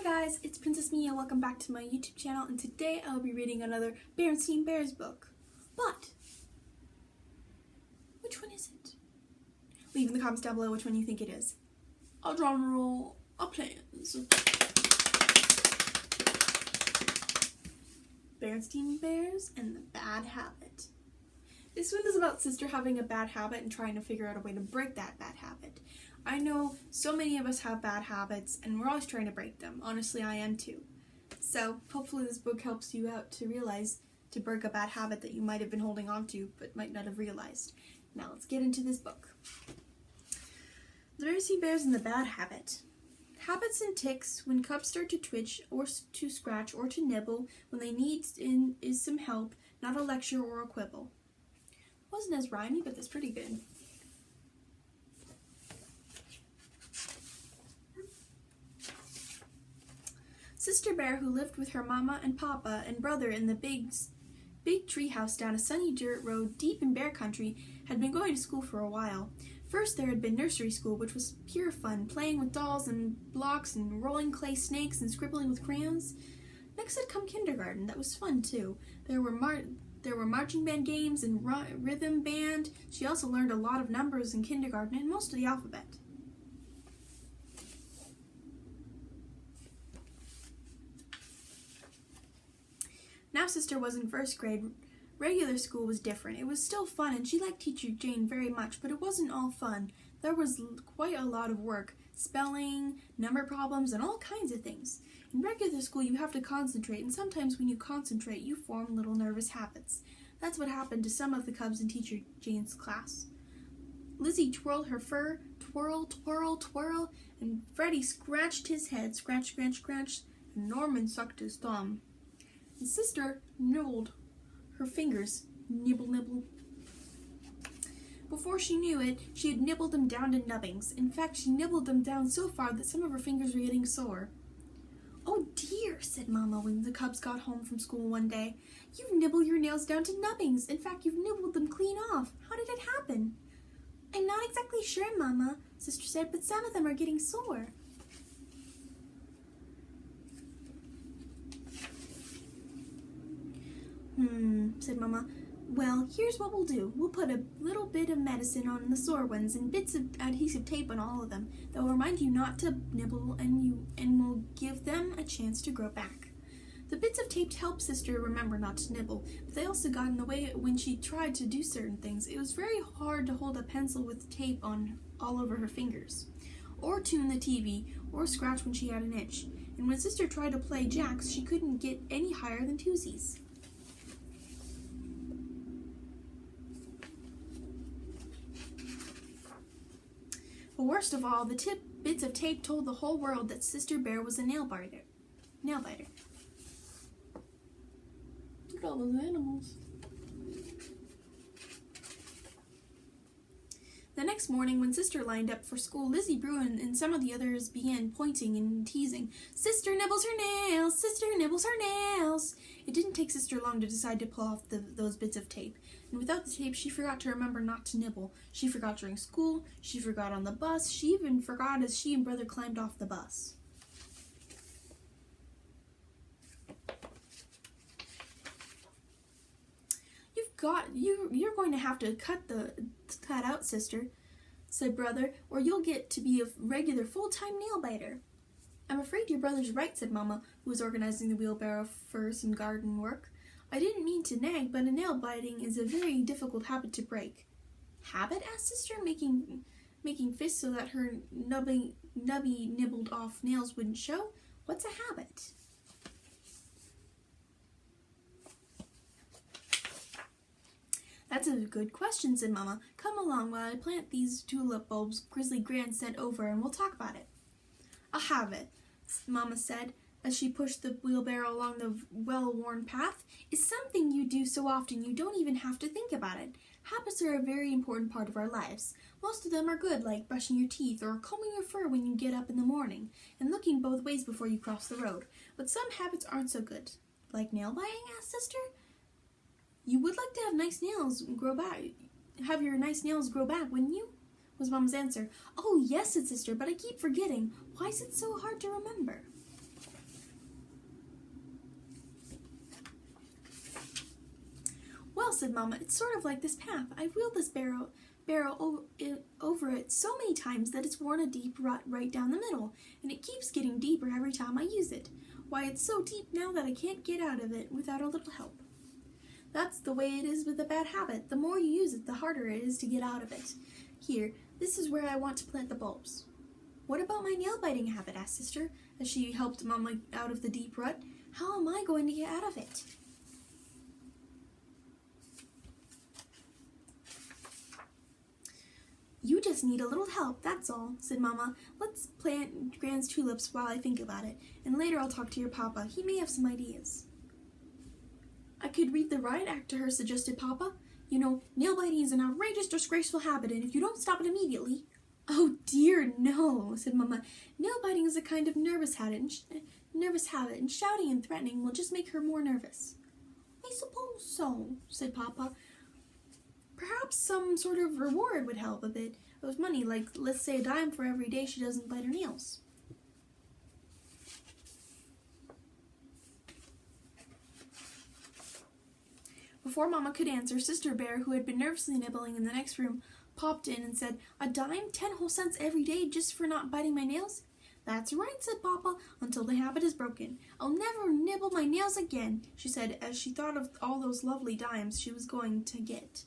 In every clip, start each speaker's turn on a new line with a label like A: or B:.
A: guys, it's Princess Mia. Welcome back to my YouTube channel, and today I'll be reading another Berenstain Bears book. But which one is it? Leave in the comments down below which one you think it is. A drum roll, applause. Berenstain Bears and the Bad Habit. This one is about Sister having a bad habit and trying to figure out a way to break that bad habit. I know so many of us have bad habits and we're always trying to break them. Honestly, I am too. So hopefully this book helps you out to realize to break a bad habit that you might have been holding on to but might not have realized. Now let's get into this book. The Berenstain Bears and the Bad Habit. Habits and tics when cubs start to twitch or to scratch or to nibble when they need is some help, not a lecture or a quibble. Wasn't as rhymey, but that's pretty good. Sister Bear, who lived with her mama and papa and brother in the big tree house down a sunny dirt road deep in bear country, had been going to school for a while. First there had been nursery school, which was pure fun, playing with dolls and blocks and rolling clay snakes and scribbling with crayons. Next had come kindergarten. That was fun too. There were marching band games and rhythm band. She also learned a lot of numbers in kindergarten and most of the alphabet. Now Sister was in first grade. Regular school was different. It was still fun and she liked Teacher Jane very much, but it wasn't all fun. There was quite a lot of work, spelling, number problems, and all kinds of things. In regular school you have to concentrate, and sometimes when you concentrate you form little nervous habits. That's what happened to some of the cubs in Teacher Jane's class. Lizzie twirled her fur, twirl, twirl, twirl, and Freddie scratched his head, scratch, scratch, scratch, and Norman sucked his thumb. And Sister nibbled her fingers, nibble, nibble. Before she knew it, she had nibbled them down to nubbings. In fact, she nibbled them down so far that some of her fingers were getting sore. "Oh dear," said Mama when the cubs got home from school one day. "You've nibbled your nails down to nubbings. In fact, you've nibbled them clean off. How did it happen?" "I'm not exactly sure, Mama," Sister said, "but some of them are getting sore." Said Mama. "Well, here's what we'll do. We'll put a little bit of medicine on the sore ones and bits of adhesive tape on all of them. That will remind you not to nibble and will give them a chance to grow back." The bits of tape helped Sister remember not to nibble, but they also got in the way when she tried to do certain things. It was very hard to hold a pencil with tape on all over her fingers, or tune the TV, or scratch when she had an itch. And when Sister tried to play jacks, she couldn't get any higher than twosies. But worst of all, the bits of tape told the whole world that Sister Bear was a nail biter. Look at all those animals. The next morning, when Sister lined up for school, Lizzie Bruin and some of the others began pointing and teasing. "Sister nibbles her nails! Sister nibbles her nails!" It didn't take Sister long to decide to pull off those bits of tape. And without the tape, she forgot to remember not to nibble. She forgot during school, she forgot on the bus, she even forgot as she and Brother climbed off the bus. You're going to have to cut out, Sister, said Brother, "or you'll get to be a regular full-time nail biter." "I'm afraid your brother's right," said Mama, who was organizing the wheelbarrow for some garden work. "I didn't mean to nag, but a nail biting is a very difficult habit to break." "Habit?" asked Sister, making fists so that her nubby nibbled off nails wouldn't show. "What's a habit?" "That's a good question," said Mama. "Come along while I plant these tulip bulbs Grizzly Gran sent over and we'll talk about it." "A habit," Mama said, as she pushed the wheelbarrow along the well-worn path, "is something you do so often you don't even have to think about it. Habits are a very important part of our lives. Most of them are good, like brushing your teeth or combing your fur when you get up in the morning, and looking both ways before you cross the road. But some habits aren't so good." "Like nail biting?" asked Sister. "You would like to have nice nails grow back. Have your nice nails grow back, wouldn't you?" was Mama's answer. "Oh, yes," said Sister, "but I keep forgetting. Why is it so hard to remember?" said Mama. It's sort of like this path. I've wheeled this barrow over it so many times that it's worn a deep rut right down the middle, and it keeps getting deeper every time I use it. Why, it's so deep now that I can't get out of it without a little help. That's the way it is with a bad habit. The more you use it, the harder it is to get out of it. Here, this is where I want to plant the bulbs. What about my nail-biting habit? Asked Sister, as she helped Mama out of the deep rut. How am I going to get out of it? You just need a little help, that's all, said Mama. Let's plant Gran's tulips while I think about it, and later I'll talk to your Papa. He may have some ideas. I could read the riot act to her, suggested Papa. You know, nail-biting is an outrageous, disgraceful habit, and if you don't stop it immediately... Oh dear, no, said Mama. Nail-biting is a kind of nervous habit, and shouting and threatening will just make her more nervous. I suppose so, said Papa. Perhaps some sort of reward would help a bit of money, like, let's say, a dime for every day she doesn't bite her nails. Before Mama could answer, Sister Bear, who had been nervously nibbling in the next room, popped in and said, "A dime, 10 whole cents every day just for not biting my nails?" "That's right," said Papa, "until the habit is broken. I'll never nibble my nails again," she said, as she thought of all those lovely dimes she was going to get.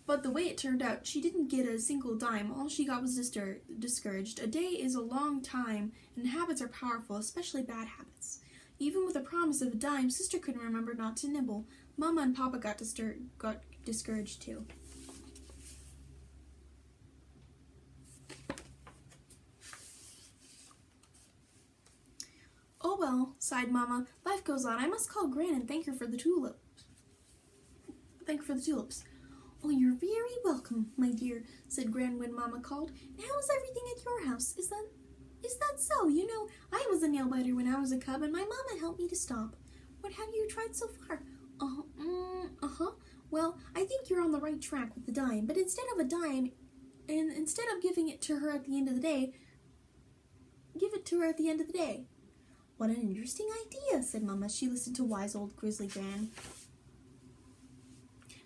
A: But the way it turned out, she didn't get a single dime. All she got was discouraged. A day is a long time, and habits are powerful, especially bad habits. Even with a promise of a dime, Sister couldn't remember not to nibble. Mama and Papa got discouraged too. "Oh well," sighed Mama. "Life goes on. I must call Gran and thank her for the tulips." "Oh, you're very welcome, my dear," said Gran when Mama called. "And how is everything at your house? Is that so? You know, I was a nail-biter when I was a cub, and my Mama helped me to stop. What have you tried so far?" "Well, I think you're on the right track with the dime, but instead of a dime, and instead of giving it to her at the end of the day, give it to her at the end of the day." "What an interesting idea," said Mama. She listened to wise old grizzly Gran.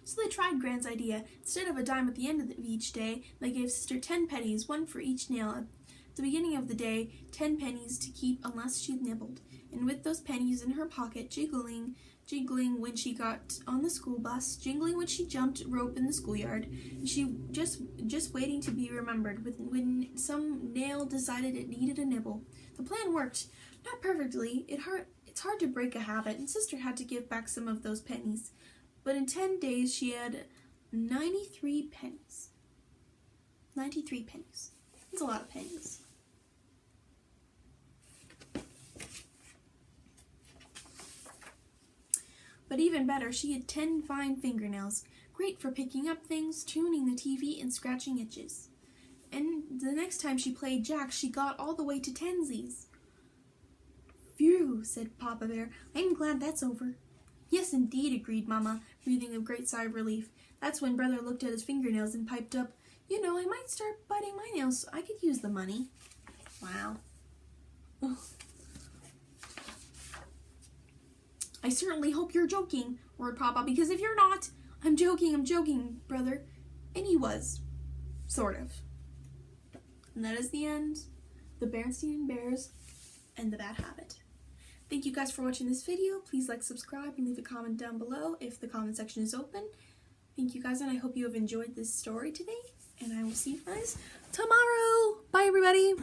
A: So they tried Gran's idea. Instead of a dime at the end of each day, they gave Sister 10 pennies, one for each nail. At the beginning of the day, 10 pennies to keep unless she nibbled. And with those pennies in her pocket, jingling when she got on the school bus, jingling when she jumped rope in the schoolyard, and she just waiting to be remembered when some nail decided it needed a nibble. The plan worked. Not perfectly. It's hard to break a habit, and Sister had to give back some of those pennies. But in 10 days, she had 93 pennies. 93 pennies. That's a lot of pennies. But even better, she had 10 fine fingernails, great for picking up things, tuning the TV, and scratching itches. And the next time she played Jack, she got all the way to tensies. "Phew," said Papa Bear. "I'm glad that's over." "Yes, indeed," agreed Mama, breathing a great sigh of relief. That's when Brother looked at his fingernails and piped up, "You know, I might start biting my nails. I could use the money." Wow. Ugh. "I certainly hope you're joking," roared Papa, "because if you're not, I'm joking, Brother." And he was. Sort of. And that is the end. The Berenstain Bears and the Bad Habit. Thank you guys for watching this video. Please like, subscribe, and leave a comment down below if the comment section is open. Thank you guys, and I hope you have enjoyed this story today. And I will see you guys tomorrow. Bye, everybody.